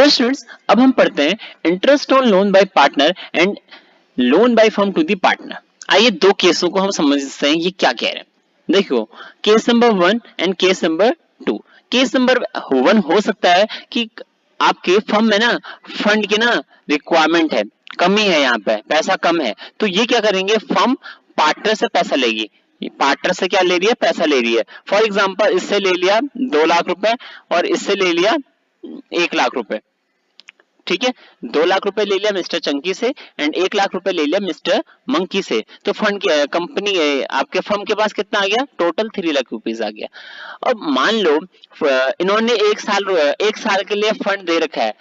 चलो स्टूडेंट्स, अब हम पढ़ते हैं interest on loan by partner and loan by firm to the partner. आइए दो केसों को हम समझते हैं ये क्या कह रहे हैं। देखो, case number 1 and case number 2। Case number 1 हो सकता है कि आपके फर्म में ना फंड की ना रिक्वायरमेंट है, कमी है, यहाँ पे पैसा कम है, तो ये क्या करेंगे, फर्म पार्टनर से पैसा लेगी। पार्टनर से क्या ले रही है, पैसा ले रही है। फॉर एग्जाम्पल इससे ले लिया 2 लाख रुपए और इससे ले लिया 1 लाख रुपए। ठीक है, 2 लाख रुपए ले लिया मिस्टर चंकी से एंड 1 लाख रुपए ले लिया मिस्टर मंकी से। तो फंड की कंपनी आपके फर्म के पास कितना आ गया, टोटल 3 लाख रुपीज आ गया। अब मान लो इन्होंने एक साल के लिए फंड दे रखा है,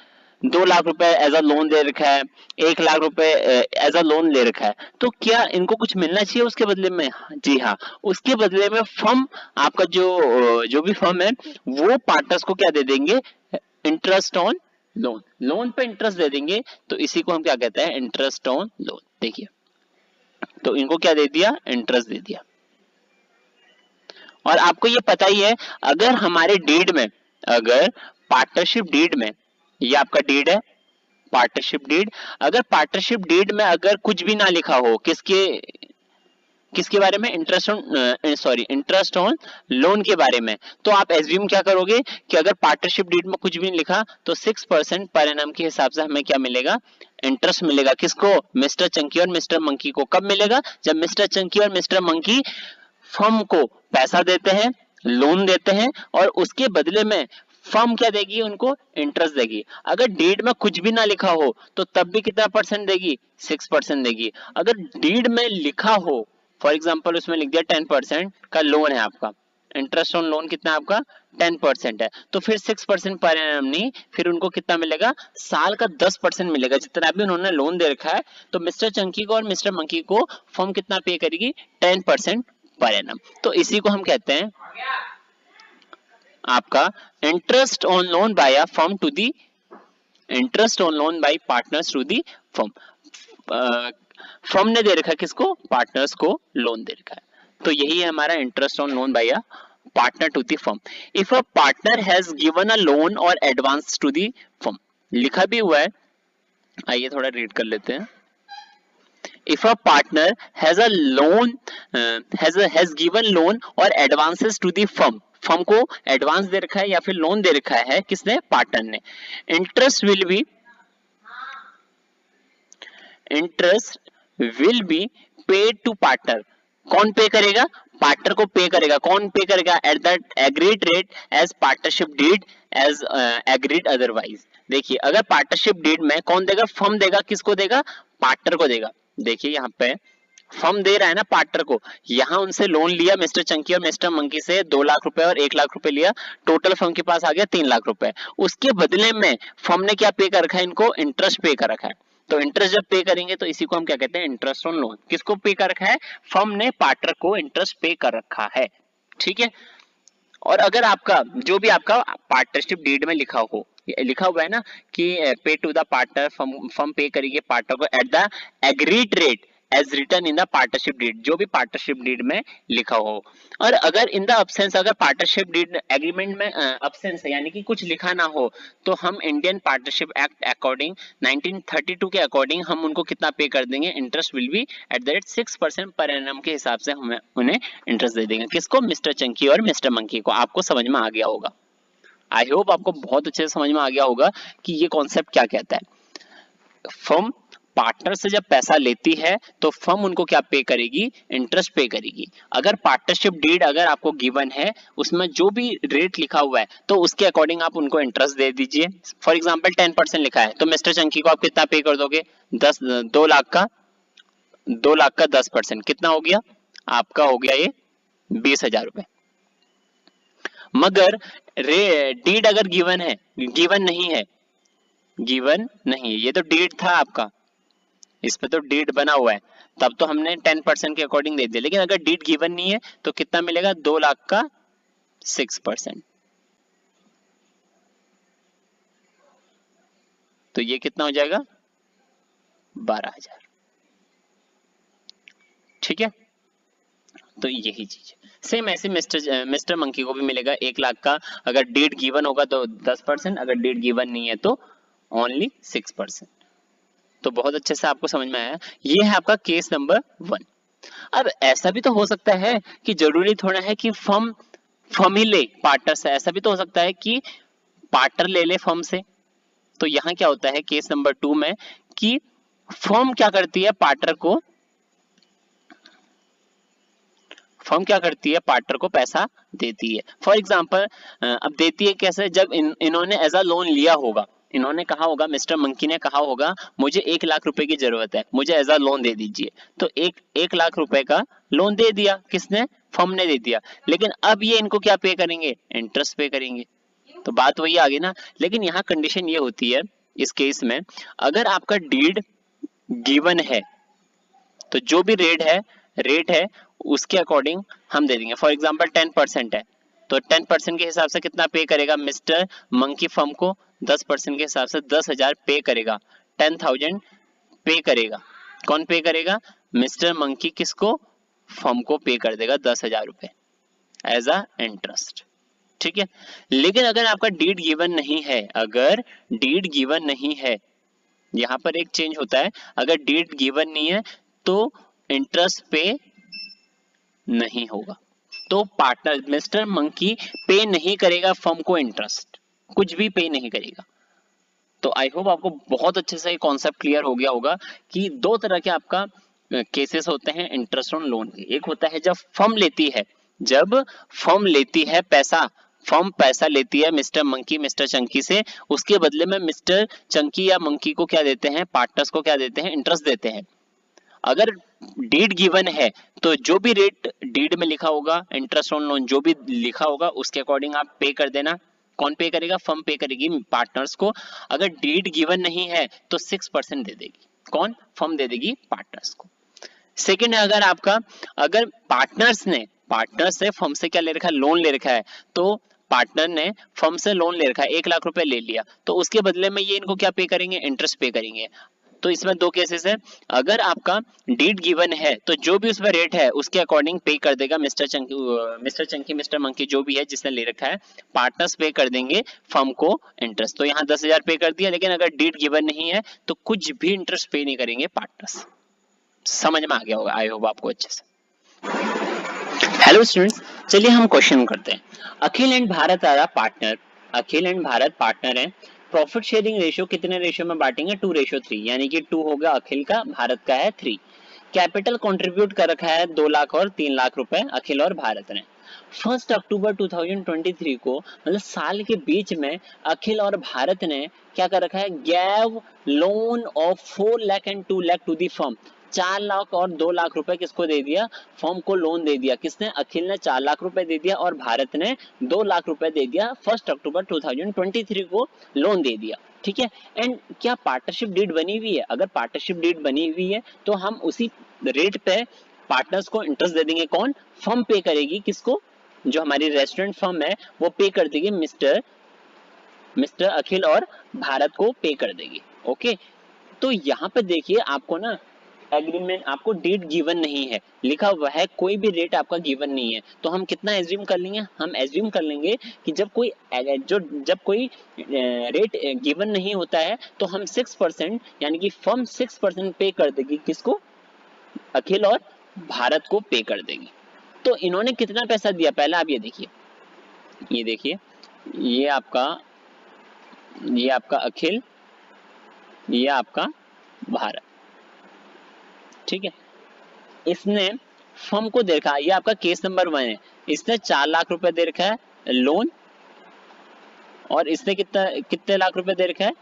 2 लाख रुपए एज अ लोन दे रखा है, 1 लाख रुपए एज अ लोन ले रखा है, तो क्या इनको कुछ मिलना चाहिए उसके बदले में? जी हाँ, उसके बदले में फर्म आपका जो भी फर्म है वो पार्टनर्स को क्या दे देंगे, इंटरेस्ट ऑन लोन, लोन पे इंटरेस्ट दे देंगे। तो इसी को हम क्या कहते हैं, इंटरेस्ट ऑन लोन। देखिए, तो इनको क्या दे दिया, इंटरेस्ट दे दिया। और आपको ये पता ही है, अगर हमारे डीड में, अगर पार्टनरशिप डीड में, ये आपका डीड है पार्टनरशिप डीड, अगर पार्टनरशिप डीड में अगर कुछ भी ना लिखा हो किसके किसके बारे में, इंटरेस्ट ऑन लोन के बारे में, तो आप एज्यूम क्या करोगे कि अगर पार्टनरशिप डीड में कुछ भी नहीं लिखा तो 6% पर एनम के हिसाब से हमें क्या मिलेगा, इंटरेस्ट मिलेगा। किसको, मिस्टर चंकी और मिस्टर मंकी को। कब मिलेगा, जब मिस्टर चंकी और मिस्टर मंकी फर्म को पैसा देते हैं, लोन देते हैं और उसके बदले में फर्म क्या देगी, उनको इंटरेस्ट देगी। अगर डीड में कुछ भी ना लिखा हो तो तब भी कितना परसेंट देगी, 6% देगी। अगर डीड में लिखा हो, फॉर एग्जाम्पल उसमें लिख दिया 10% का लोन है आपका, इंटरेस्ट ऑन लोन कितना आपका 10% है, तो फिर 6% पर एनम नहीं, फिर उनको कितना मिलेगा, साल का 10% मिलेगा। जितना भी उन्होंने लोन दे रखा है, तो मिस्टर चंकी को और मिस्टर मंकी को फर्म कितना पे करेगी, 10% पर एनम। तो इसी को हम कहते हैं आपका interest on loan by a firm to the, interest on loan by partners to the firm. Firm ने दे रखा है किसको, पार्टनर्स को लोन दे रखा है। तो यही है हमारा interest on loan by a partner to the firm. If a partner has given a loan और एडवांस टू दी फर्म, लिखा भी हुआ है, आइए थोड़ा रीड कर लेते हैं। If a partner has a loan, has given loan or advances to the firm, firm को एडवांस दे रखा है या फिर लोन दे रखा है, किसने, पार्टनर ने, interest will be paid to partner. कौन पे करेगा, पार्टनर को पे करेगा। कौन पे करेगा, at the agreed rate as partnership deed as agreed otherwise. देखिए, अगर पार्टनरशिप डीड में कौन देगा, फर्म देगा, किसको देगा, पार्टनर को देगा। देखिए यहाँ पे फर्म दे रहा है ना पार्टनर को, यहाँ उनसे लोन लिया मिस्टर चंकी और मिस्टर मंकी से 2 लाख रुपए और 1 लाख रुपए लिया, टोटल फर्म के पास आ गया 3 लाख रुपए। उसके बदले में फर्म ने क्या पे कर रखा है, इनको इंटरेस्ट पे कर रखा है। तो इंटरेस्ट जब पे करेंगे तो इसी को हम क्या कहते हैं, इंटरेस्ट ऑन लोन। किसको पे कर रखा है, फर्म ने पार्टनर को इंटरेस्ट पे कर रखा है। ठीक है, और अगर आपका जो भी आपका पार्टनरशिप डीड में लिखा हो, लिखा हुआ है ना कि पे टू द पार्टनर, फर्म पे करेगी पार्टनर को at the agreed rate as written in the partnership deed, जो भी पार्टनरशिप डीड में लिखा हो। और अगर इन द अब्सेंस, अगर पार्टनरशिप डीड एग्रीमेंट में अब्सेंस है, यानी कि कुछ लिखा ना हो, तो हम इंडियन पार्टनरशिप एक्ट अकॉर्डिंग 1932 के अकॉर्डिंग हम उनको कितना पे कर देंगे, interest will B at the rate 6% per annum के हिसाब से हम उन्हें इंटरेस्ट दे देंगे। किसको, मिस्टर चंकी और मिस्टर मंकी को। आपको समझ में आ गया होगा, आई होप आपको बहुत अच्छे से समझ में आ गया होगा कि ये कॉन्सेप्ट क्या कहता है। फर्म पार्टनर से जब पैसा लेती है तो फर्म उनको क्या पे करेगी, इंटरेस्ट पे करेगी। अगर पार्टनरशिप डीड अगर आपको गिवन है, उसमें जो भी रेट लिखा हुआ है तो उसके अकॉर्डिंग आप उनको इंटरेस्ट दे दीजिए। फॉर एग्जांपल 10% लिखा है, तो मिस्टर चंकी को आप कितना पे कर दोगे, 2 लाख का 10%, कितना हो गया आपका, हो गया ये 20,000 रुपए। मगर डीड अगर गिवन है, गिवन नहीं है, ये तो डीड था आपका, इस पे तो डीड बना हुआ है, तब तो हमने 10% के अकॉर्डिंग दे दिया। लेकिन अगर डीड गिवन नहीं है तो कितना मिलेगा, 2 लाख का 6%, तो ये कितना हो जाएगा, 12,000। ठीक है, तो यही चीज है। सेम ऐसे मिस्टर मंकी को भी मिलेगा 1 लाख का, अगर डीड गिवन होगा तो 10%, अगर डीड गिवन नहीं है तो ओनली 6%। तो बहुत अच्छे से आपको समझ में आया। ये है आपका केस नंबर 1। अब ऐसा भी तो हो सकता है कि जरूरी थोड़ा है कि फर्म ही ले पार्टनर से, ऐसा भी तो हो सकता है कि पार्टनर ले ले फर्म से। तो यहाँ क्या होता है केस नंबर 2 में कि फर्म क्या करती है पार्टनर को पैसा देती है। फॉर एग्जाम्पल अब देती है कैसे, जब इन्होंने एज अ लोन लिया होगा, इन्होंने कहा होगा, मिस्टर मंकी ने कहा होगा मुझे 1 लाख रुपए की जरूरत है, मुझे एज अ लोन दे दीजिए। तो 1 लाख रुपए का लोन दे दिया, किसने? फर्म ने दे दिया। लेकिन अब ये इनको क्या पे करेंगे? इंटरेस्ट पे करेंगे। तो बात वही आ गई ना। लेकिन यहाँ कंडीशन ये होती है इस केस में, अगर आपका डीड गिवन है तो जो भी रेट है उसके अकॉर्डिंग हम दे देंगे। फॉर एग्जांपल 10% है तो 10% के हिसाब से कितना पे करेगा मिस्टर मंकी फर्म को? 10% के हिसाब से 10,000 पे करेगा, 10,000 पे करेगा। कौन पे करेगा? मिस्टर मंकी किसको? फर्म को पे कर देगा 10,000 रुपए एज अ इंटरेस्ट। ठीक है। लेकिन अगर आपका डीड गिवन नहीं है, अगर डीड गिवन नहीं है, यहाँ पर एक चेंज होता है, अगर डीड गिवन नहीं है तो इंटरेस्ट पे नहीं होगा। तो पार्टनर मिस्टर मंकी पे नहीं करेगा फर्म को इंटरेस्ट, कुछ भी पे नहीं करेगा। तो आई होप आपको बहुत अच्छे से ये कॉन्सेप्ट क्लियर हो गया होगा कि दो तरह के आपका केसेस होते हैं इंटरेस्ट ऑन लोन के। एक होता है जब फर्म लेती है पैसा, फर्म पैसा लेती है मिस्टर मंकी मिस्टर चंकी से, उसके बदले में मिस्टर चंकी या मंकी को क्या देते हैं? पार्टनर्स को क्या देते हैं? इंटरेस्ट देते हैं। अगर डीड गिवन है तो जो भी रेट डीड में लिखा होगा, इंटरेस्ट ऑन लोन जो भी लिखा होगा उसके अकॉर्डिंग आप पे कर देना। कौन पे करेगा? फर्म पे करेगी पार्टनर्स को। अगर डीड गिवन नहीं है तो 6% दे देगी। कौन? फर्म दे देगी पार्टनर्स को। सेकंड है, अगर पार्टनर्स ने फर्म से क्या ले रखा है? लोन ले रखा है। तो पार्टनर ने फर्म से लोन ले रखा है, 1 लाख रुपए ले लिया, तो उसके बदले में ये इनको क्या पे करेंगे? इंटरेस्ट पे करेंगे। तो इसमें दो केसेस है। अगर आपका डीड गिवन है तो जो भी उसमें रेट है उसके अकॉर्डिंग पे कर देगा मिस्टर चंकी मिस्टर मंकी जो भी है जिसने ले रखा है, पार्टनर्स पे कर देंगे फर्म को इंटरेस्ट। तो यहाँ 10,000 पे कर दिया, लेकिन अगर डीड गिवन नहीं है तो कुछ भी इंटरेस्ट पे नहीं करेंगे पार्टनर्स। समझ में आ गया होगा आई होप आपको अच्छे से। हेलो स्टूडेंट्स, चलिए हम क्वेश्चन करते हैं। अखिल एंड भारत आर पार्टनर है। प्रॉफिट शेयरिंग रेशियो कितने रेशियो में बांटेंगे? 2:3, यानी कि 2 हो गया अखिल का, भारत का है 3। कैपिटल कंट्रीब्यूट कर रखा है 2 लाख और 3 लाख रुपए अखिल और भारत ने। 1 अक्टूबर 2023 को, मतलब साल के बीच में, अखिल और भारत ने क्या कर रखा है? Gave loan of 4 lakh and 2 lakh to the firm. 4 lakh और 2 लाख रुपए किसको दे दिया? फर्म को लोन दे दिया। किसने? अखिल ने 4 लाख रुपए दे दिया और भारत ने 2 लाख रुपए दे दिया। 1 अक्टूबर 2023 को लोन दे दिया। ठीक है। एंड क्या पार्टनरशिप डीड बनी हुई है? अगर पार्टनरशिप डीड बनी हुई है तो हम उसी रेट पे पार्टनर्स को इंटरेस्ट दे देंगे। कौन? फर्म पे करेगी। किसको? जो हमारी रेस्टोरेंट फर्म है वो पे कर देगी मिस्टर अखिल और भारत को पे कर देगी। ओके। तो यहाँ पे देखिए आपको ना एग्रीमेंट, आपको डेट गिवन नहीं है, लिखा हुआ है कोई भी रेट आपका गिवन नहीं है। तो हम कितना एज्यूम कर लेंगे? हम एज्यूम कर लेंगे कि जब कोई रेट गिवन नहीं होता है तो हम 6% यानी कि फर्म 6% पे कर देगी। किसको? अखिल और भारत को पे कर देगी। तो इन्होंने कितना पैसा दिया? पहले आप ये देखिए, ये आपका अखिल, ये आपका भारत। ठीक है। इसने फर्म को दे रखा है, ये आपका केस नंबर 1 है। इसने 4 लाख रुपए दे रखा है लोन, और इसने कितने लाख रुपए दे रखा है?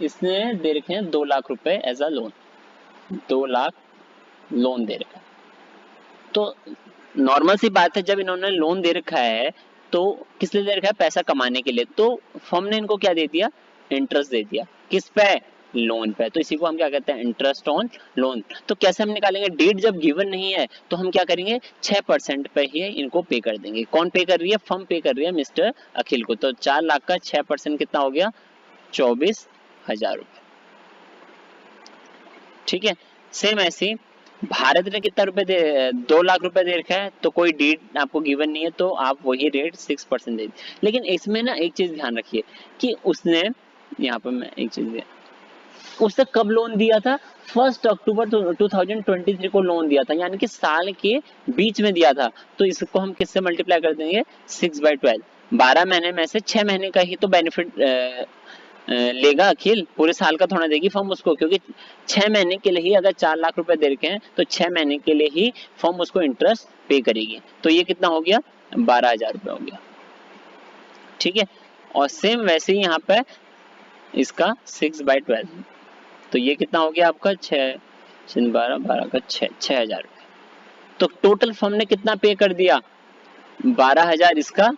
इसने दे रखे हैं 2 लाख रुपए as a loan. 2 lakh loan दे रखा है। तो नॉर्मल सी बात है, जब इन्होंने लोन दे रखा है तो किस लिए दे रखा है? पैसा कमाने के लिए। तो फर्म ने इनको क्या दे दिया? इंटरेस्ट दे दिया। किस पे? लोन पे। तो इसी को हम क्या कहते हैं? Interest on loan. तो कैसे हम निकालेंगे? डेट जब गिवन नहीं है तो हम क्या करेंगे? 6% पे ही इनको पे कर देंगे। कौन पे कर रही है? फर्म पे कर रही है मिस्टर अखिल को। तो 4 लाख का 6% कितना हो गया? 24,000 रुपए। ठीक है। सेम ऐसे भारत ने कितना रुपए 2 लाख रुपए दे रखा है, तो कोई डेट आपको गिवन नहीं है तो आप वही रेट 6% दे। लेकिन इसमें ना एक चीज ध्यान रखिए कि उसने यहाँ पर मैं एक चीज दिया, उसने कब लोन दिया था? 1 अक्टूबर 2023 को लोन दिया था, यानी कि साल के बीच में दिया था। तो इसको हम किससे मल्टीप्लाई कर देंगे? 6/12। 12 महीने में से 6 महीने का ही तो बेनिफिट लेगा अखिल, पूरे साल का थोड़ा देगी फर्म उसको, क्योंकि 6 महीने के लिए ही अगर 4 लाख रुपए दे रखे हैं तो 6 महीने के लिए ही फर्म उसको इंटरेस्ट पे करेगी। तो ये कितना हो गया? 12,000 रुपये हो गया। ठीक है, और सेम वैसे ही यहाँ पे इसका 6/12, तो ये कितना हो गया आपका? 6 12 12 का 6,000 रुपये। तो टोटल फर्म ने कितना पे कर दिया? 12,000 इसका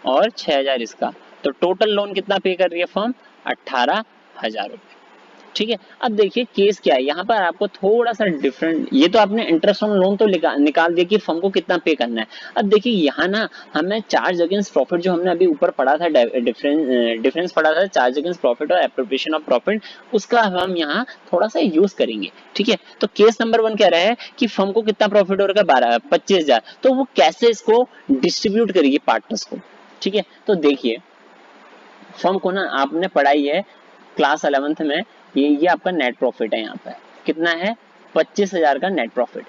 और 6,000 इसका। तो टोटल लोन कितना पे कर रही है फर्म? 18,000 रुपये। ठीक है, अब देखिए केस क्या है यहाँ पर, आपको थोड़ा सा डिफरेंट, ये तो आपने इंटरेस्ट ऑन लोन तो निकाल दिया कि फर्म को कितना पे करना है। अब देखिए यहाँ ना हमें चार्ज अगेंस्ट प्रॉफिट, जो हमने अभी ऊपर पढ़ा था, डिफरेंस पढ़ा था चार्ज अगेंस्ट प्रॉफिट और एप्रोप्रिएशन ऑफ प्रॉफिट, उसका हम यहाँ थोड़ा सा यूज करेंगे। ठीक है, तो केस नंबर 1 कह रहा है कि फर्म को कितना प्रॉफिट हो रहा है? 25,000। तो वो कैसे इसको डिस्ट्रीब्यूट करेगी पार्टनर्स को? ठीक है, तो देखिए फर्म को ना आपने पढ़ाई है क्लास 11th में, ये आपका नेट प्रॉफिट है। यहाँ पे कितना है? 25,000 का नेट प्रॉफिट।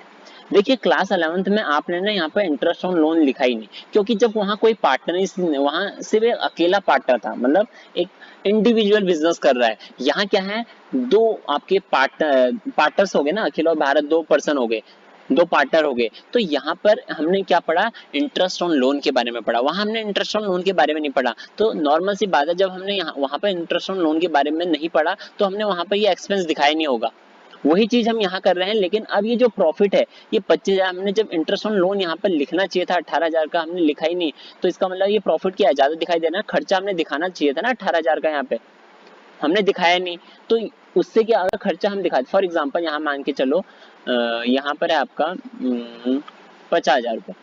देखिए क्लास 11th में आपने ना यहाँ पे इंटरेस्ट ऑन लोन लिखा ही नहीं, क्योंकि जब वहाँ कोई पार्टनर, वहाँ सिर्फ एक अकेला पार्टनर था, मतलब एक इंडिविजुअल बिजनेस कर रहा है। यहाँ क्या है? दो आपके पार्टनर्स हो गए ना, अखिल और भारत, 2 पर्सन हो गए, 2 पार्टनर हो गए। तो यहाँ पर हमने क्या पढ़ा? इंटरेस्ट ऑन लोन के बारे में पढ़ा। वहां हमने इंटरेस्ट ऑन लोन के बारे में नहीं पढ़ा। तो नॉर्मल सी बात है, जब हमने यहाँ वहां पर इंटरेस्ट ऑन लोन के बारे में नहीं पढ़ा तो हमने वहां पर ये एक्सपेंस दिखाया नहीं होगा। वही चीज हम यहाँ कर रहे हैं। लेकिन अब ये जो प्रॉफिट है, ये 25,000, हमने जब इंटरेस्ट ऑन लोन यहाँ पर लिखना चाहिए था 18,000 का, हमने लिखा ही नहीं। तो इसका मतलब ये प्रॉफिट क्या है? ज्यादा दिखाई दे रहा है, खर्चा हमने दिखाना चाहिए था ना 18,000 का, यहाँ पे हमने दिखाया नहीं। तो उससे क्या, अगर खर्चा हम दिखा, फॉर एग्जाम्पल यहाँ मान के चलो यहाँ पर है आपका 50,000 रुपये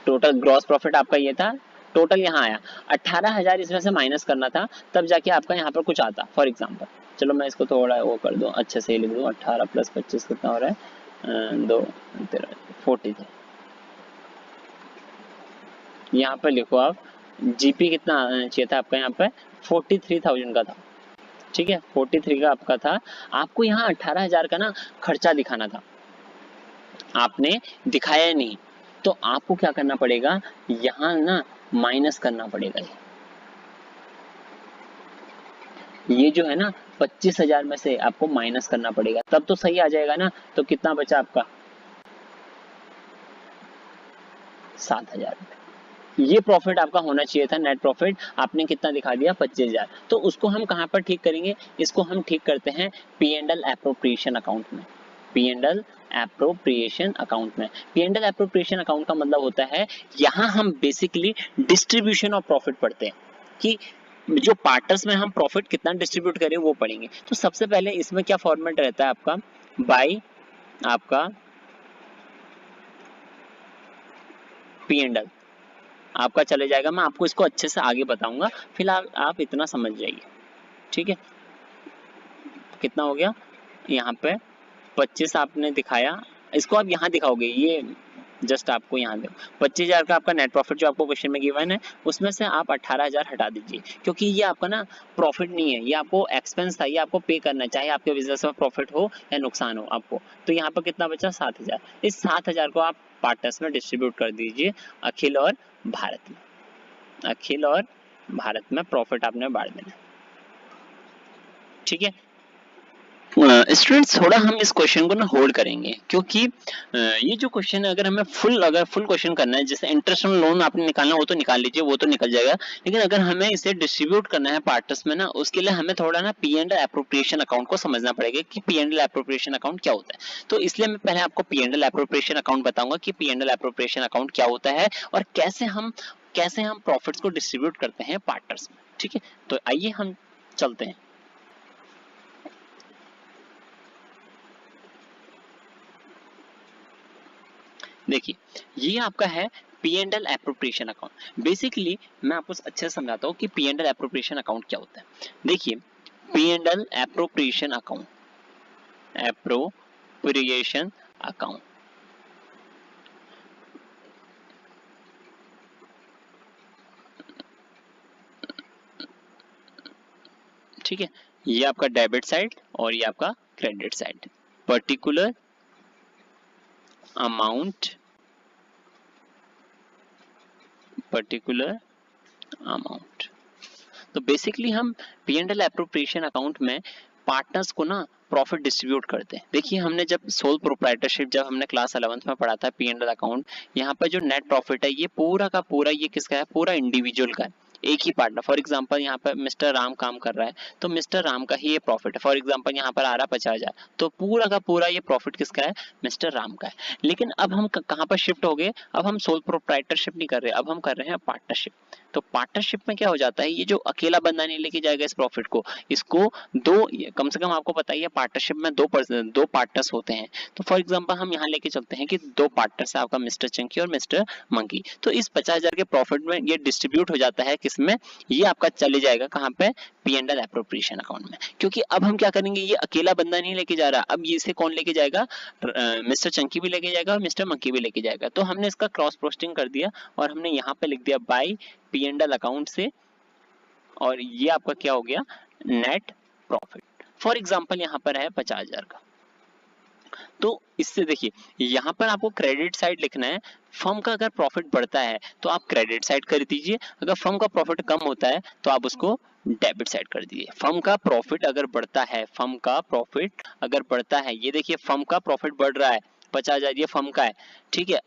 टोटल ग्रॉस प्रॉफिट आपका ये था, टोटल यहाँ आया 18,000, इसमें से माइनस करना था, तब जाके आपका यहाँ पर कुछ आता। फॉर एग्जाम्पल चलो मैं इसको थोड़ा वो कर दूँ, अच्छे से लिख दूँ, 18 + 25 कितना हो रहा है? 2 13 43। यहाँ पर लिखो आप, जीपी कितना चाहिए था आपका? यहाँ पे 43,000 का था। ठीक है, 43 का आपका था। आपको यहाँ 18,000 का ना खर्चा दिखाना था, आपने दिखाया नहीं। तो आपको क्या करना पड़ेगा? यहाँ ना माइनस करना पड़ेगा। ये जो है ना 25,000 में से आपको माइनस करना पड़ेगा, तब तो सही आ जाएगा ना। तो कितना बचा आपका? 7,000 रुपये। ये प्रॉफिट आपका होना चाहिए था, नेट प्रॉफिट। आपने कितना दिखा दिया? 25,000। तो उसको हम कहाँ पर ठीक करेंगे? इसको हम ठीक करते हैं P&L एप्रोप्रिएशन अकाउंट में। P&L एप्रोप्रिएशन अकाउंट में। P&L एप्रोप्रिएशन अकाउंट का मतलब होता है, यहाँ हम बेसिकली डिस्ट्रीब्यूशन ऑफ प्रॉफिट पढ़ते हैं, कि जो पार्टनर्स में हम प्रॉफिट कितना डिस्ट्रीब्यूट करें वो पढ़ेंगे। तो सबसे पहले इसमें क्या फॉर्मेट रहता है आपका? बाय आपका P&L आपका चले जाएगा। मैं आपको इसको अच्छे से आगे बताऊंगा, फिलहाल आप इतना समझ जाइए। ठीक है, कितना हो गया यहाँ पे? 25 आपने दिखाया, इसको आप यहाँ दिखाओगे, ये जस्ट आपको यहाँ दो 25,000 का आपका नेट प्रॉफिट जो आपको क्वेश्चन में गिवन है, उसमें से आप 18,000 हटा दीजिए, क्योंकि ये आपका ना प्रॉफिट नहीं है, ये आपको एक्सपेंस था, ये आपको पे करना है, चाहे आपके बिजनेस में प्रॉफिट हो या नुकसान हो आपको। तो यहाँ पर कितना बचा? 7,000। इस 7,000 को आप पार्टनर्स में डिस्ट्रीब्यूट कर दीजिए, अखिल और भारत में। अखिल और भारत में प्रॉफिट आपने बांट देना। ठीक है स्टूडेंट्स, थोड़ा हम इस क्वेश्चन को ना होल्ड करेंगे, क्योंकि ये जो क्वेश्चन है, अगर फुल क्वेश्चन करना है, जैसे इंटरेस्ट ऑन लोन आपने निकालना, वो तो निकाल लीजिए, वो तो निकल जाएगा। लेकिन अगर हमें इसे डिस्ट्रीब्यूट करना है पार्टनर्स में ना, उसके लिए हमें थोड़ा ना P&L एप्रोप्रिएशन अकाउंट को समझना पड़ेगा कि P&L एप्रोप्रिएशन अकाउंट क्या होता है। तो इसलिए मैं पहले आपको P&L एप्रोप्रिएशन अकाउंट बताऊंगा कि P&L एप्रोप्रिएशन अकाउंट क्या होता है और कैसे हम प्रॉफिट्स को डिस्ट्रीब्यूट करते हैं पार्टनर्स में। ठीक है, तो आइए हम चलते हैं। देखिए ये आपका है P&L एप्रोप्रिएशन अकाउंट। बेसिकली मैं आपको अच्छे से समझाता हूँ कि P&L एप्रोप्रिएशन अकाउंट क्या होता है। देखिए P&L एप्रोप्रिएशन अकाउंट ठीक है, ये आपका डेबिट साइड और ये आपका credit side. Particular amount, particular amount. तो बेसिकली हम P and L appropriation account में पार्टनर्स को ना प्रॉफिट डिस्ट्रीब्यूट करते हैं। देखिए हमने जब सोल प्रोप्राइटरशिप जब हमने क्लास 11th में पढ़ा था पी एंड एल अकाउंट, यहाँ पर जो नेट प्रॉफिट है ये पूरा का पूरा ये किसका है, पूरा इंडिविजुअल का है, एक ही पार्टनर। फॉर एग्जांपल यहाँ पर मिस्टर राम काम कर रहा है तो मिस्टर राम का ही ये प्रॉफिट है। फॉर एग्जांपल यहाँ पर आ रहा 50,000, तो पूरा का पूरा ये प्रॉफिट किसका है, मिस्टर राम का है। लेकिन अब हम कहाँ पर शिफ्ट हो गए, अब हम सोल प्रोप्राइटरशिप नहीं कर रहे, अब हम कर रहे हैं पार्टनरशिप। तो पार्टनरशिप में क्या हो जाता है, ये जो अकेला बंदा नहीं लेके जाएगा इस प्रॉफिट को, इसको दो, कम से कम आपको पता ही है पार्टनरशिप में दो पार्टनर्स होते हैं। तो फॉर एग्जांपल हम यहाँ लेके चलते हैं कि दो पार्टनर्स है आपका मिस्टर चंकी और मिस्टर मंकी। तो इस 50,000 के प्रॉफिट में ये डिस्ट्रीब्यूट हो जाता है किसमें, ये आपका चले जाएगा कहाँ पे, P and L appropriation account में। क्योंकि अब हम क्या करेंगे, ये अकेला बंदा नहीं लेके जा रहा, अब ये इसे कौन लेके जाएगा, मिस्टर चंकी भी लेके जाएगा और मिस्टर मंकी भी लेके जाएगा। तो हमने इसका क्रॉस पोस्टिंग कर दिया और हमने यहाँ पे लिख दिया by P and L account से, और ये आपका क्या हो गया, नेट प्रॉफिट। फॉर एग्जांपल यहाँ पर है 50,000 का। तो इससे देखिए यहाँ पर आपको क्रेडिट साइड लिखना है, फर्म का अगर प्रॉफिट बढ़ता है तो आप क्रेडिट साइड कर दीजिए, अगर फर्म का प्रॉफिट कम होता है तो आप उसको डेबिट साइड कर दीजिए। फर्म का प्रॉफिट अगर बढ़ता है, फर्म का प्रॉफिट अगर बढ़ता है, ये देखिए फर्म का प्रॉफिट बढ़ रहा है 50,000, ये फर्म का है, ठीक है।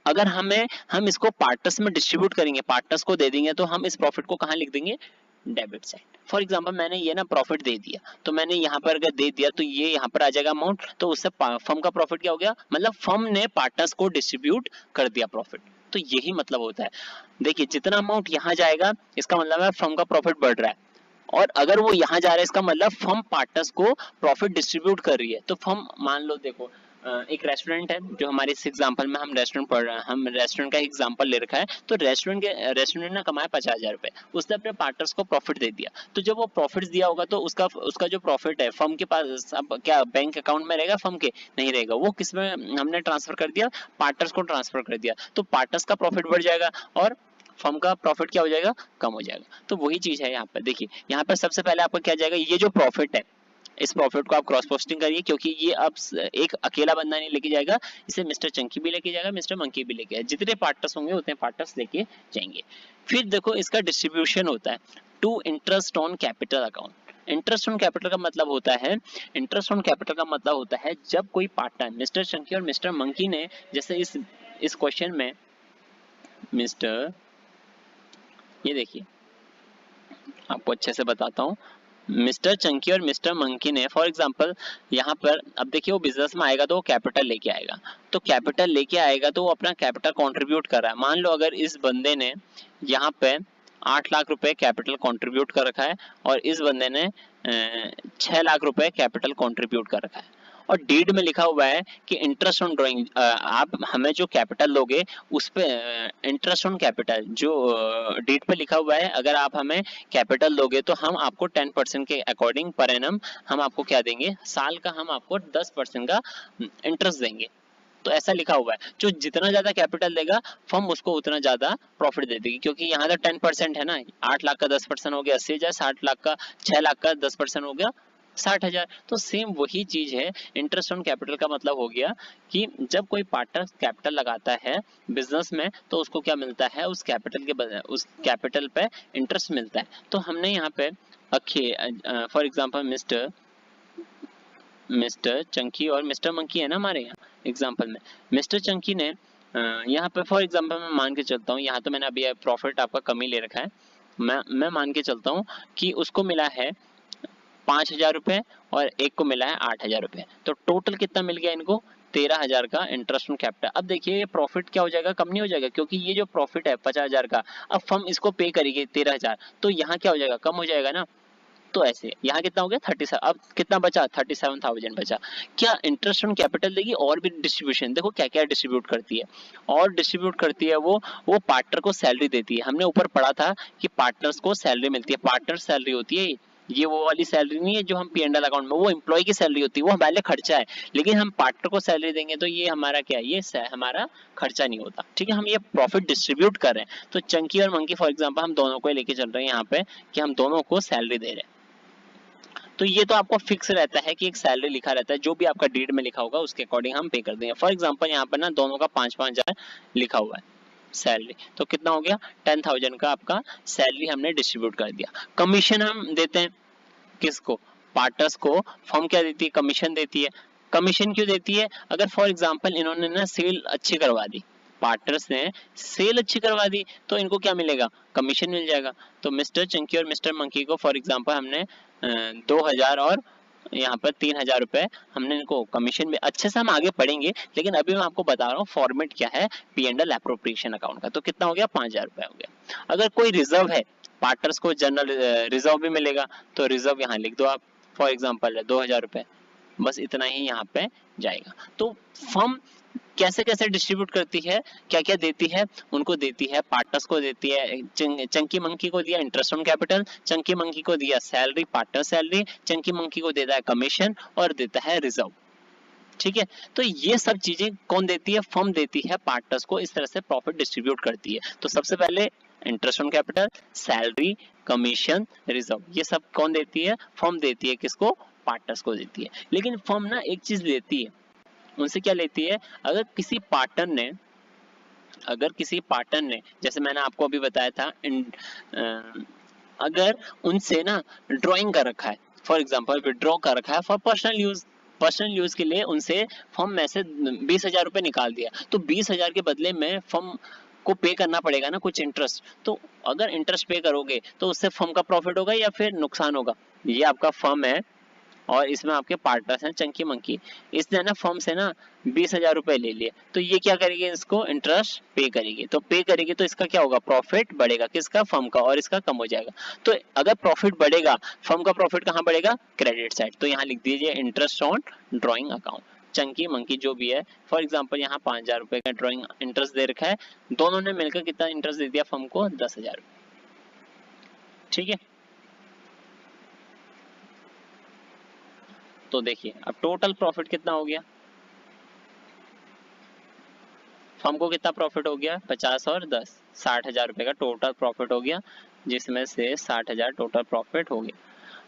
अगर हम इसको पार्टनर्स में डिस्ट्रीब्यूट करेंगे, पार्टनर्स को दे देंगे, तो हम इस प्रॉफिट को कहाँ लिख देंगे, डेबिट साइड। फॉर एग्जांपल मैंने ये ना प्रॉफिट दे दिया, तो मैंने यहाँ पर अगर दे दिया तो ये यहाँ पर आ जाएगा अमाउंट, तो उससे फर्म का प्रॉफिट क्या हो गया, मतलब फर्म ने पार्टनर्स को डिस्ट्रीब्यूट कर दिया प्रॉफिट। तो यही मतलब होता है। देखिए जितना अमाउंट यहाँ जाएगा इसका मतलब है फर्म का प्रॉफिट बढ़ रहा है, और अगर वो यहाँ जा रहा है इसका मतलब फर्म पार्टनर्स को प्रॉफिट डिस्ट्रीब्यूट कर रही है। तो फर्म, मान लो देखो एक रेस्टोरेंट है, जो हमारे इस एग्जांपल में हम रेस्टोरेंट पढ़ रहे हैं, हम रेस्टोरेंट का एग्जांपल ले रखा है। तो रेस्टोरेंट ने कमाया 50,000 रुपए, उसने अपने पार्टनर्स को प्रॉफिट दे दिया। तो जब वो प्रॉफिट दिया होगा तो उसका जो प्रॉफिट है फर्म के पास अब क्या बैंक अकाउंट में रहेगा, फर्म के नहीं रहेगा, वो किसमें हमने ट्रांसफर कर दिया, पार्टनर्स को ट्रांसफर कर दिया। तो पार्टनर्स का प्रॉफिट बढ़ जाएगा और फर्म का प्रॉफिट क्या हो जाएगा, कम हो जाएगा। तो वही चीज है यहाँ पर। देखिए यहाँ पर सबसे पहले आपका क्या जाएगा, ये जो प्रॉफिट है इस प्रॉफिट को आप क्रॉस पोस्टिंग करिए, क्योंकि ये अब एक अकेला बंदा नहीं लेके जाएगा, इसे मिस्टर चंकी भी लेके जाएगा, मिस्टर मंकी भी लेके जाएगा, जितने पार्टनर्स होंगे उतने पार्टनर्स लेके जाएंगे। फिर देखो इसका डिस्ट्रीब्यूशन होता है to interest on capital account. Interest on capital का मतलब होता है, इंटरेस्ट ऑन कैपिटल का मतलब होता है जब कोई पार्टनर, मिस्टर चंकी और मिस्टर मंकी ने, जैसे इस क्वेश्चन में मिस्टर, ये देखिए आपको अच्छे से बताता हूँ, मिस्टर चंकी और मिस्टर मंकी ने फॉर एग्जांपल यहाँ पर, अब देखिए वो बिजनेस में आएगा तो वो कैपिटल लेके आएगा, तो कैपिटल लेके आएगा तो वो अपना कैपिटल कंट्रीब्यूट कर रहा है। मान लो अगर इस बंदे ने यहाँ पे 8 लाख रुपए कैपिटल कंट्रीब्यूट कर रखा है और इस बंदे ने 6 लाख रुपए कैपिटल कंट्रीब्यूट कर रखा है, और डीड में लिखा हुआ है कि इंटरेस्ट ऑन ड्राइंग, आप हमें जो कैपिटल दोगे उस पे इंटरेस्ट ऑन कैपिटल जो डीड पे लिखा हुआ है, अगर आप हमें कैपिटल दोगे तो हम आपको 10% के अकॉर्डिंग पर एनम हम आपको क्या देंगे, साल का हम आपको 10% का इंटरेस्ट देंगे। तो ऐसा लिखा हुआ है, जो जितना ज्यादा कैपिटल देगा फर्म उसको उतना ज्यादा प्रॉफिट दे देगी, क्योंकि यहाँ तो 10% है ना, 8 लाख का 10% हो गया 80,000, 60 लाख का 6 लाख का 10% हो गया 60,000। तो सेम वही चीज है, इंटरेस्ट ऑन कैपिटल का मतलब हो गया कि जब कोई पार्टनर कैपिटल लगाता है बिजनेस में तो उसको क्या मिलता है, उस कैपिटल पे इंटरेस्ट मिलता है। तो हमने यहाँ पे फॉर एग्जांपल मिस्टर चंकी और मिस्टर मंकी है ना हमारे यहाँ एग्जांपल में, मिस्टर चंकी ने यहाँ पे फॉर एग्जांपल मैं मान के चलता हूँ, यहाँ तो मैंने अभी प्रॉफिट आपका कम ही ले रखा है, मैं मान के चलता हूँ कि उसको मिला है 5,000 रुपए और एक को मिला है 8,000 रुपए, तो टोटल कितना मिल गया इनको, 13,000 का इंटरेस्ट ऑन कैपिटल। अब देखिए ये प्रॉफिट क्या हो जाएगा, कम नहीं हो जाएगा, क्योंकि ये जो प्रॉफिट है 50,000 का, अब फर्म इसको पे करेगी 13,000, तो यहाँ क्या हो जाएगा, कम हो जाएगा ना। तो ऐसे यहाँ कितना हो गया 37, अब कितना बचा 37,000 बचा। क्या इंटरेस्ट ऑन कैपिटल देगी और भी डिस्ट्रीब्यूशन, देखो क्या क्या डिस्ट्रीब्यूट करती है, और डिस्ट्रीब्यूट करती है वो पार्टनर को सैलरी देती है। हमने ऊपर पढ़ा था कि पार्टनर्स को सैलरी मिलती है, पार्टनर सैलरी होती है, ये वो वाली सैलरी नहीं है जो हम पी&एल अकाउंट में, वो एम्प्लॉय की सैलरी होती है, वो हमारे लिए खर्चा है, लेकिन हम पार्टनर को सैलरी देंगे तो ये हमारा क्या है, ये हमारा खर्चा नहीं होता, ठीक है। हम ये प्रॉफिट डिस्ट्रीब्यूट कर रहे हैं। तो चंकी और मंकी फॉर एग्जांपल हम दोनों को लेके चल रहे हैं यहाँ पे कि हम दोनों को सैलरी दे रहे हैं, तो ये तो आपको फिक्स रहता है कि एक सैलरी लिखा रहता है, जो भी आपका डीड में लिखा होगा उसके अकॉर्डिंग हम पे कर देंगे। फॉर एग्जांपल यहाँ पर ना दोनों का 5-5 हजार लिखा हुआ है सैलरी, तो कितना हो गया 10,000 का आपका सैलरी हमने डिस्ट्रीब्यूट कर दिया। कमीशन हम देते हैं किसको, पार्टनर्स को। फर्म क्या देती है, कमीशन देती है। कमीशन क्यों देती है, अगर फॉर एग्जांपल इन्होंने ना सेल अच्छी करवा दी, पार्टनर्स ने सेल अच्छी करवा दी, तो इनको क्या मिलेगा, कमीशन मिल जाएगा। तो मिस्टर चंकी और मिस्टर मंकी को फॉर एग्जांपल हमने 2,000 और यहाँ पर 3,000 रुपए हमने इनको कमीशन में, अच्छे से हम आगे पढ़ेंगे, लेकिन अभी मैं आपको बता रहा हूँ फॉर्मेट क्या है P and L appropriation account का। तो कितना हो गया 5,000 रुपए हो गया। अगर कोई रिजर्व है, पार्टनर्स को जनरल रिजर्व भी मिलेगा, तो रिजर्व यहाँ लिख दो आप, फॉर एग्जांपल 2,000 रुपए, बस इतना ही यहाँ पे जाएगा। तो फर्म कैसे कैसे डिस्ट्रीब्यूट करती है, क्या क्या देती है, उनको देती है, पार्टनर्स को देती है, चंकी मंकी को दिया interest on capital, Chunky monkey को दिया salary, partner salary, Chunky monkey को देता है कमीशन और देता है रिजर्व। ठीक है, तो ये सब चीजें कौन देती है, फर्म देती है पार्टनर्स को, इस तरह से प्रॉफिट डिस्ट्रीब्यूट करती है। तो सबसे पहले interest on capital, salary, commission, reserve, ये सब कौन देती है, फर्म देती है, किसको, पार्टनर्स को देती है। लेकिन फर्म ना एक चीज देती है, उनसे क्या लेती है, अगर किसी पार्टनर ने जैसे मैंने आपको अभी बताया था अगर उनसे ना ड्राइंग कर रखा है, फॉर एग्जांपल विड्रॉ कर रखा है फॉर पर्सनल यूज के लिए, उनसे फर्म में से 20,000 रुपए निकाल दिया, तो 20,000 के बदले में फर्म को पे करना पड़ेगा ना कुछ इंटरेस्ट। तो अगर इंटरेस्ट पे करोगे तो उससे फर्म का प्रॉफिट होगा या फिर नुकसान होगा। ये आपका फर्म है और इसमें आपके पार्टनर्स हैं चंकी मंकी, इसने ना फर्म से ना 20,000 रुपए ले लिए, तो ये क्या करेगी, इसको इंटरेस्ट पे करेगी, तो पे करेगी तो इसका क्या होगा, प्रॉफिट बढ़ेगा, किसका, फर्म का, और इसका कम हो जाएगा। तो अगर प्रॉफिट बढ़ेगा, फर्म का प्रॉफिट कहाँ बढ़ेगा, क्रेडिट साइड, तो यहाँ लिख दीजिए interest on drawing account. Chunky monkey जो भी है, फॉर एग्जाम्पल यहाँ 5,000 रुपए का ड्रॉइंग इंटरेस्ट दे रखा है, दोनों ने मिलकर कितना इंटरेस्ट दे दिया फर्म को, 10,000 रुपए। ठीक है, तो देखिए अब टोटल प्रॉफिट कितना हो गया, फर्म को कितना प्रॉफिट हो गया, 50 और 10, 60,000 रुपए का टोटल प्रॉफिट हो गया, जिसमें से 60,000 टोटल प्रॉफिट हो गया।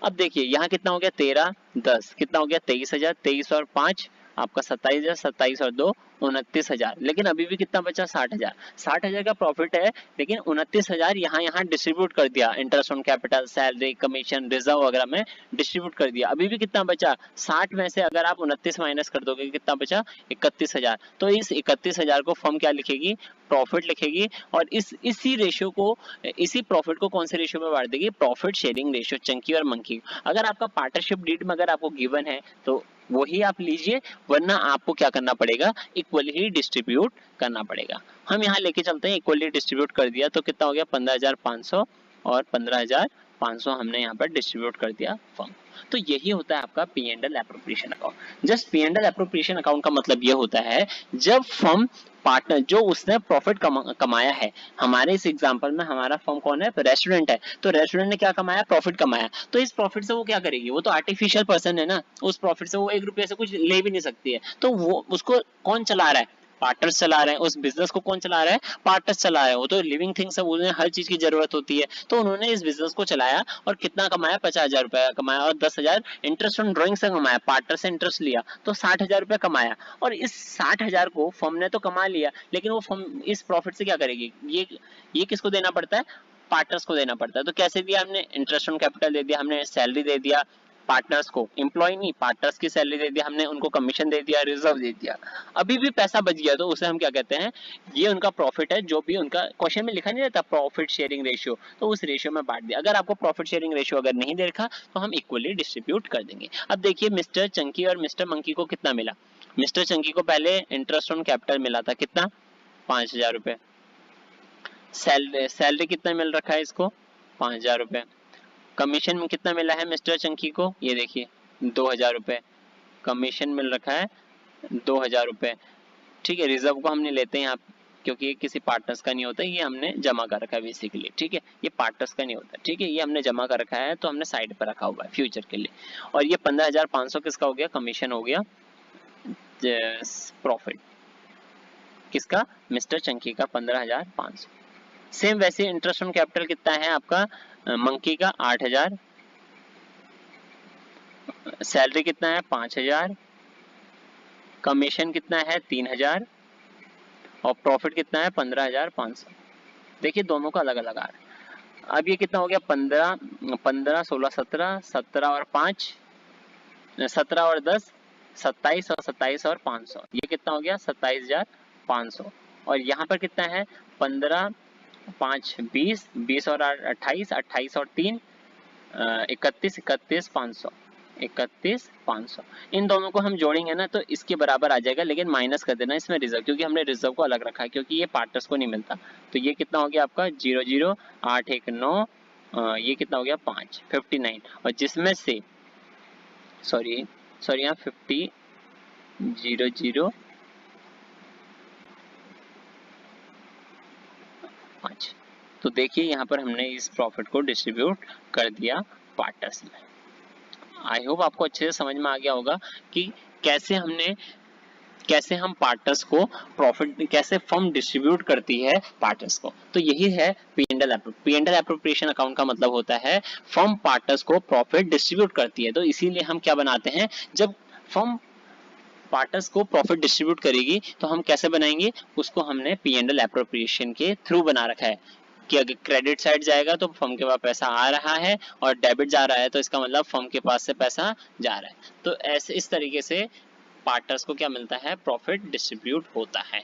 अब देखिए यहाँ कितना हो गया, 13, 10 कितना हो गया, 23,000, 23 और 5 आपका 27,000, 27 और 2 29,000, लेकिन अभी भी कितना बचा, 60,000। 60,000 का प्रॉफिट है, लेकिन 29,000 यहाँ डिस्ट्रीब्यूट कर दिया, interest on capital, salary, commission, reserve वगैरह में डिस्ट्रीब्यूट कर दिया। अभी भी कितना बचा, 60 में से अगर आप 29 माइनस कर दोगे कितना बचा, 31,000। तो इस 31,000 को फर्म क्या लिखेगी, प्रॉफिट लिखेगी, और इसी रेशियो को, इसी प्रॉफिट को कौन से रेशियो में बांट देगी, प्रॉफिट शेयरिंग रेशियो, चंकी और मंकी। अगर आपका पार्टनरशिप डीड में अगर आपको गिवन है तो वही आप लीजिए, वरना आपको क्या करना पड़ेगा, इक्वली ही डिस्ट्रीब्यूट करना पड़ेगा। हम यहाँ लेके चलते हैं, इक्वली डिस्ट्रीब्यूट कर दिया तो कितना हो गया, 15,500 और 15,500 हमने यहाँ पर डिस्ट्रीब्यूट कर दिया फर्म। तो यही होता है आपका P and L appropriation account. Just P and L appropriation account का मतलब ये होता है, जब फर्म पार्टनर जो उसने प्रॉफिट कमाया है, हमारे इस एग्जांपल में हमारा फर्म कौन है, रेस्टोरेंट है, तो रेस्टोरेंट ने क्या कमाया, प्रॉफिट कमाया, तो इस प्रॉफिट से वो क्या करेगी, वो तो आर्टिफिशियल पर्सन है ना, उस प्रॉफिट से वो 1 रुपये से कुछ ले भी नहीं सकती है, तो वो उसको कौन चला रहा है, पार्टनर्स चला रहे हैं, उस बिजनेस को कौन चला रहा है, पार्टनर्स चला रहे हैं, वो तो लिविंग थिंग्स है, उन्हें हर चीज की जरूरत होती है, तो उन्होंने इस बिजनेस को चलाया और कितना कमाया, 50,000 रुपया कमाया, और 10,000 इंटरेस्ट ऑन ड्रॉइंग से कमाया, पार्टनर से इंटरेस्ट लिया, तो 60,000 रुपया कमाया। और इस 60,000 को फर्म ने तो कमा लिया, लेकिन वो फर्म इस प्रॉफिट से क्या करेगी, ये किसको देना पड़ता है, पार्टनर्स को देना पड़ता है। तो कैसे दिया हमने, इंटरेस्ट ऑन कैपिटल दे दिया, हमने सैलरी दे दिया पार्टनर्स को, एम्प्लॉय नहीं, पार्टनर्स की सैलरी दे दिया हमने, उनको कमीशन दे दिया, रिजर्व दे दिया। अभी भी पैसा बच गया तो उसे हम क्या कहते हैं, ये उनका प्रॉफिट है, जो भी उनका क्वेश्चन में लिखा नहीं रहता प्रॉफिट शेयरिंग रेशियो, तो उस रेशियो में बांट दिया। अगर आपको प्रॉफिट शेयरिंग रेशियो अगर नहीं दे रखा तो हम इक्वली डिस्ट्रीब्यूट कर देंगे। अब देखिए मिस्टर चंकी और मिस्टर मंकी को कितना मिला, मिस्टर चंकी को पहले इंटरेस्ट ऑन कैपिटल मिला था कितना, 5,000 रुपए, सैलरी कितना मिल रखा है इसको, 5,000 रुपए, कमीशन में कितना मिला है मिस्टर चंकी को, ये देखिए 2,000 रुपए कमीशन मिल रखा है, 2,000 रुपए। ठीक है, रिजर्व को हमने लेते हैं यहाँ क्योंकि ये किसी पार्टनर्स का नहीं होता, ये हमने जमा कर रखा है बेसिकली। ठीक है, ये पार्टनर्स का नहीं होता, ठीक है, ये हमने जमा कर रखा है तो हमने साइड पर रखा हुआ है फ्यूचर के लिए। और ये 15,500 किसका हो गया, कमीशन हो गया, प्रॉफिट किसका, मिस्टर चंकी का 15,500। सेम वैसे इंटरेस्ट ऑन कैपिटल कितना है आपका, मंकी का 8,000, सैलरी कितना है 5,000, कमीशन कितना है 3,000 और प्रॉफिट कितना है 15,500। देखिए दोनों का अलग अलग आ रहा है। अब ये कितना हो गया 15 15 16 17 17 और 5 17 और 10 27 और 27 और 500, ये कितना हो गया 27,500। और यहाँ पर कितना है 15 5 20 20 और 28 28 और 3 31 31 500 31,500। इन दोनों को हम जोड़ेंगे ना तो इसके बराबर आ जाएगा, लेकिन माइनस कर देना इसमें रिजर्व, क्योंकि हमने रिजर्व को अलग रखा है क्योंकि ये पार्टनर्स को नहीं मिलता। तो ये कितना हो गया आपका 0 0 8 1 9, ये कितना हो गया 5 59। और जिसमें से सॉरी यहाँ 50 0 0 5। तो देखिए यहाँ पर हमने इस प्रॉफिट को डिस्ट्रीब्यूट कर दिया पार्टनर्स में। आई होप आपको अच्छे से समझ में आ गया होगा कि कैसे हम पार्टनर्स को प्रॉफिट, कैसे फर्म डिस्ट्रीब्यूट करती है पार्टनर्स को। तो यही है P&L एप्रोप्रिएशन अकाउंट का मतलब होता है फर्म पार्टनर्स को प्रॉफिट डिस्ट्रीब्यूट करती है। तो इसीलिए हम क्या बनाते हैं, जब फर्म पार्टनर्स को प्रॉफिट डिस्ट्रीब्यूट करेगी तो हम कैसे बनाएंगे, उसको हमने P&L एप्रोप्रिएशन के थ्रू बना रखा है कि अगर क्रेडिट साइड जाएगा तो फर्म के पास पैसा आ रहा है और डेबिट जा रहा है तो इसका मतलब फर्म के पास से पैसा जा रहा है। तो ऐसे इस तरीके से पार्टनर्स को क्या मिलता है, प्रॉफिट डिस्ट्रीब्यूट होता है।